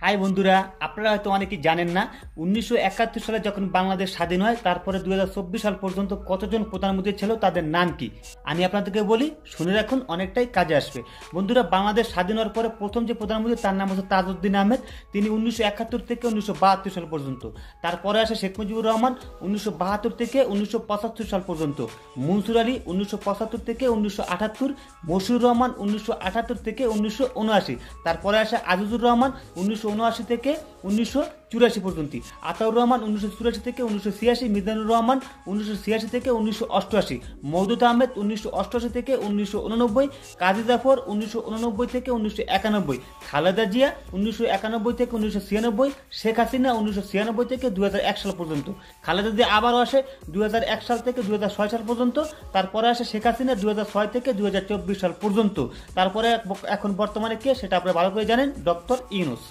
High বন্ধুরা, আপনারা হয়তো অনেকেই জানেন না 1971 সালে যখন বাংলাদেশ স্বাধীন হয় তারপরে 2024 সাল পর্যন্ত কতজন প্রধানমন্ত্রী ছিল, তাদের নাম কি আমি আপনাদেরকে বলি, শুনে রাখুন, অনেকটাই কাজে আসবে। বন্ধুরা, বাংলাদেশ স্বাধীন হওয়ার পরে প্রথম যে প্রধানমন্ত্রী তার নাম হচ্ছে তাজউদ্দিন আহমেদ। তিনি 1971 থেকে 1972 সাল পর্যন্ত। তারপরে আসে শেখ মুজিবুর রহমান 1972 থেকে 1975 সাল পর্যন্ত। মনসুর আলী 1975 থেকে 1978, মশিউর রহমান 1978 থেকে 1979। তারপরে আসে আজিজুর রহমান 1979 থেকে 1984 পর্যন্ত। আতাউর রহমান 1984 থেকে 1986, মিজানুর রহমান 1986 থেকে 1988, মওদুদ আহমেদ 1988 থেকে 1989, কাজী জাফর 1989 থেকে 1991, খালেদা জিয়া 1991 থেকে 1996, শেখ হাসিনা 1996 থেকে 2001 সাল পর্যন্ত। খালেদা জিয়া আবারও আসে 2001 সাল থেকে 2006 সাল পর্যন্ত। তারপরে আসে শেখ হাসিনা 2006 থেকে 2024 সাল পর্যন্ত। তারপরে এখন বর্তমানে কে সেটা আপনারা ভালো করে জানেন, ডক্টর ইউনূস।